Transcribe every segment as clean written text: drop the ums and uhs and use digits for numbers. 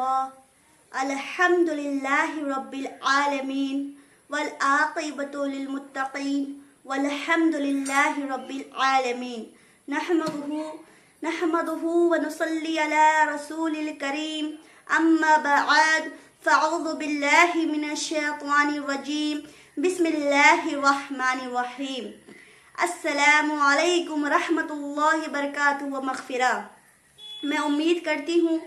अल्लाह अल्हम्दुलिल्लाहि रब्बिल आलमीन वल आक़िबतु लिल मुत्तक़ीन वल्हम्दुलिल्लाहि रब्बिल आलमीन नहमदुहु व नुसल्ली अला रसूलिल करीम अम्मा बअद फ़अऊज़ु बिल्लाहि मिनश शैतानिर रजीम बिस्मिल्लाहिर रहमानिर रहीम अस्सलामु अलैकुम रहमतुल्लाहि व बरकातुहू व मग़फ़िरा। मैं उम्मीद करती हूँ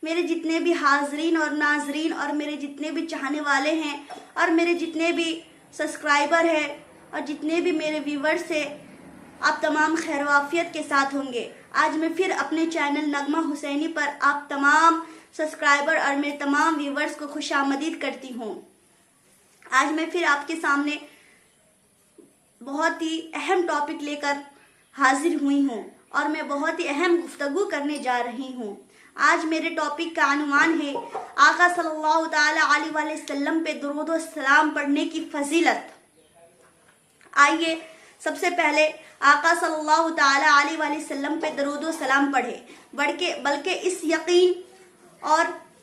मेरे जितने भी हाज़रीन और नाज़रीन और मेरे जितने भी चाहने वाले हैं और मेरे जितने भी सब्सक्राइबर हैं और जितने भी मेरे व्यूवर्स हैं, आप तमाम खैर वाफियत के साथ होंगे। आज मैं फिर अपने चैनल नगमा हुसैनी पर आप तमाम सब्सक्राइबर और मेरे तमाम व्यूवर्स को खुशामदीद करती हूँ। आज मैं फिर आपके सामने बहुत ही अहम टॉपिक लेकर हाजिर हुई हूँ और मैं बहुत ही अहम गुफ्तगू करने जा रही हूँ। आज मेरे टॉपिक का अनुमान है आका सल्लल्लाहु ताला अलैहि वसल्लम पे दुरूद व सलाम पढ़ने की फजीलत। आइए सबसे पहले आका सल्लल्लाहु ताला अलैहि वसल्लम पे दुरूद व सलाम पढ़े, बल्कि इस यकीन और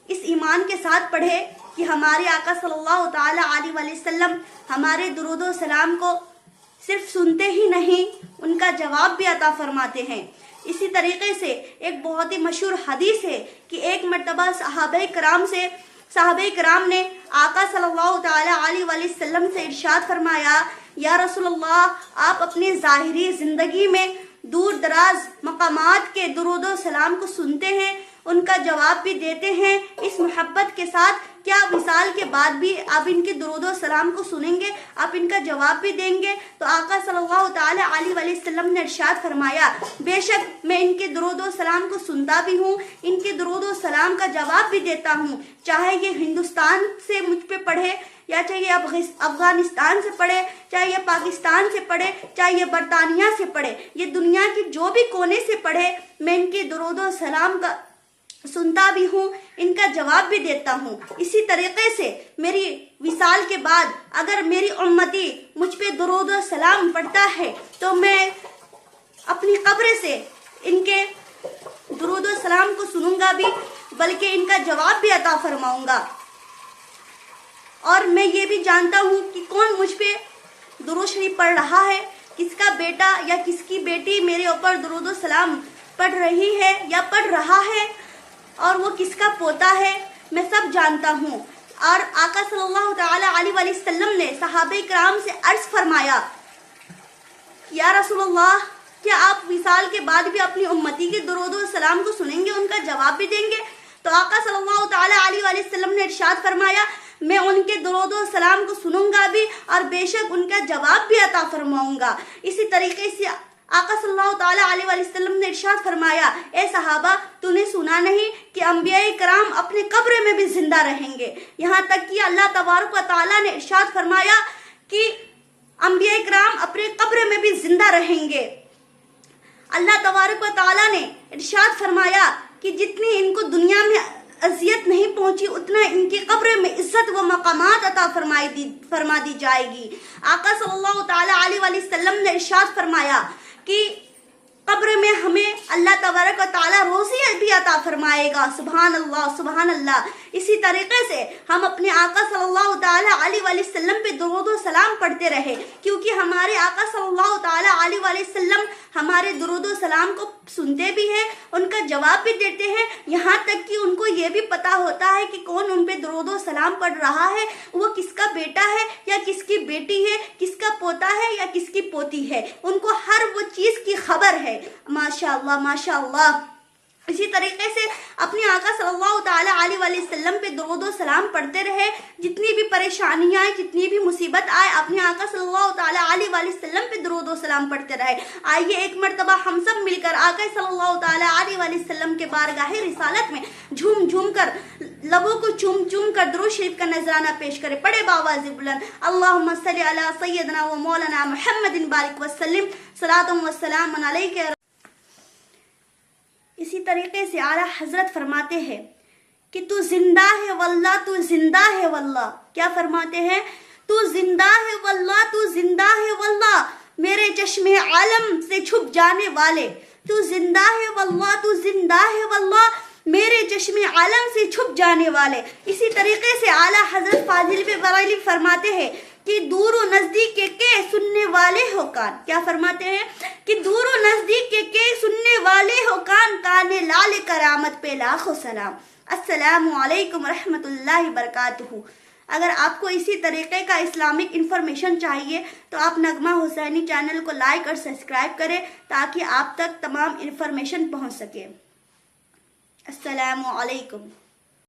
इस ईमान के साथ पढ़े कि हमारे आका सल्लल्लाहु ताला अलैहि वसल्लम हमारे दुरूद व सलाम को सिर्फ सुनते ही नहीं, उनका जवाब भी अता फरमाते हैं। इसी तरीके से एक बहुत ही मशहूर हदीस है कि एक मर्तबा सहाबे कराम ने आका सल्लल्लाहु ताला अलैहि वसल्लम से इरशाद फरमाया, या रसूलल्लाह, आप अपनी ज़ाहिरी ज़िंदगी में दूर दराज मकामात के दुरूद व सलाम को सुनते हैं, उनका जवाब भी देते हैं इस मोहब्बत के साथ, क्या विसाल के बाद भी आप इनके दुरूद व सलाम को सुनेंगे, आप इनका जवाब भी देंगे? तो आका सल्लल्लाहु ताला अलैहि वसल्लम ने इरशाद फरमाया, बेशक मैं इनके दुरूद व सलाम को सुनता भी हूँ, इनके दुरूद व सलाम का जवाब भी देता हूँ, चाहे ये हिंदुस्तान से मुझ पे पढ़े या चाहे ये अफगानिस्तान से पढ़े, चाहे ये पाकिस्तान से पढ़े, चाहे ये बरतानिया से पढ़े, ये दुनिया के जो भी कोने से पढ़े, मैं इनके दुरूद व सलाम का सुनता भी हूँ, इनका जवाब भी देता हूँ। इसी तरीके से मेरी विसाल के बाद अगर मेरी उम्मती मुझ पे दुरूद व सलाम पढ़ता है तो मैं अपनी कब्र से इनके दुरूद व सलाम को सुनूंगा भी, बल्कि इनका जवाब भी अता फरमाऊंगा। और मैं ये भी जानता हूँ कि कौन मुझ पे दुरूद शरीफ पढ़ रहा है, किसका बेटा या किसकी बेटी मेरे ऊपर दुरूद व सलाम पढ़ रही है या पढ़ रहा है, और वो किसका पोता है, मैं सब जानता हूँ। और आका सल्लल्लाहु ताला अलैहि वसल्लम ने सहाबे किराम से अर्ज फरमाया, या रसूलल्लाह, क्या आप विसाल के बाद भी अपनी उम्मती के दुरूद व सलाम को सुनेंगे, उनका जवाब भी देंगे? तो आका सल्लल्लाहु ताला अलैहि वसल्लम ने इरशाद फरमाया, मैं उनके दुरूद व सलाम को सुनूंगा भी और बेशक उनका जवाब भी अता फरमाऊंगा। इसी तरीके से आका सल्लल्लाहु ताला अलैहि वसल्लम ने इरशाद फरमाया, ए सहाबा, तूने सुना नहीं कि अंबियाए कराम अपने कब्र में भी जिंदा रहेंगे? यहाँ तक कि अल्लाह तबारक व तआला ने इरशाद फरमाया कि अंबियाए कराम अपने कब्र में भी जिंदा रहेंगे। अल्लाह तबारक व तआला ने इरशाद फरमाया कि जितनी इनको दुनिया में अजियत नहीं पहुंची, उतना इनकी कब्र में इज्जत व मकामात अता फरमा दी जाएगी। आका सल्लल्लाहु ताला अलैहि वसल्लम ने इरशाद फरमाया कि कब्र में हमें अल्लाह तबारक व तआला रोज़ी भी अता फरमाएगा। सुभान अल्लाह, सुभान अल्लाह। इसी तरीके से हम अपने आका सल्लल्लाहु ताला अलैहि वसल्लम पे दुरूद व सलाम पढ़ते रहे, क्योंकि हमारे आका सल्लल्लाहु ताला अलैहि वसल्लम हमारे दुरूद व सलाम को सुनते भी हैं, उनका जवाब भी देते हैं। यहाँ तक कि उनको ये भी पता होता है कि कौन उन पे दुरूद व सलाम पढ़ रहा है, वो किसका बेटा है या किसकी बेटी है, किसका पोता है या किसकी पोती है, उनको हर वो चीज़ की खबर है। माशाअल्लाह, माशाअल्लाह। इसी तरीके से अपने आका सल्लल्लाहु ताला अलैहि वसल्लम पे दुरूद व सलाम पढ़ते रहे। जितनी भी परेशानियां आए, जितनी भी मुसीबत आए, अपने आका सल्लल्लाहु ताला अलैहि वसल्लम पे दुरूद व सलाम पढ़ते रहे। आइए एक मर्तबा हम सब मिलकर आका सल्लल्लाहु ताला अलैहि वसल्लम के बारगाहे रिसालत में झूम झूम कर, लबों को चूम चूम कर दुरूद शरीफ का नजराना पेश करें। पढ़े बावाज़ बुलंद, अल्लाहुम्मा सल्ली अला सय्यदना व मौलाना मुहम्मदिन बारिक व सल्लिम सलातुम व सलामुन अलैका। इसी तरीके से आला हजरत फरमाते हैं कि तू जिंदा है वल्लाह, तू जिंदा है वल्लाह। क्या फरमाते हैं? तू जिंदा है वल्लाह, तू जिंदा है वल्लाह, मेरे चश्मे आलम से छुप जाने वाले। तू जिंदा है वल्लाह, तू जिंदा है वल्लाह, میرے چشم عالم سے چھپ جانے والے. اسی طریقے سے اعلیٰ حضرت فاضل بریلوی فرماتے ہیں کہ دور و نزدیک کے سننے والے ہو کان. کیا فرماتے ہیں؟ کہ دور و نزدیک کے سننے والے ہو کان، کان لال کرامت پہ لاکھوں سلام. السلام علیکم ورحمۃ اللہ وبرکاتہ. اگر آپ کو اسی طریقے کا اسلامک انفارمیشن چاہیے تو آپ نغمہ حسینی چینل کو لائک اور سبسکرائب کریں تاکہ آپ تک تمام انفارمیشن پہنچ سکے. السلام علیکم.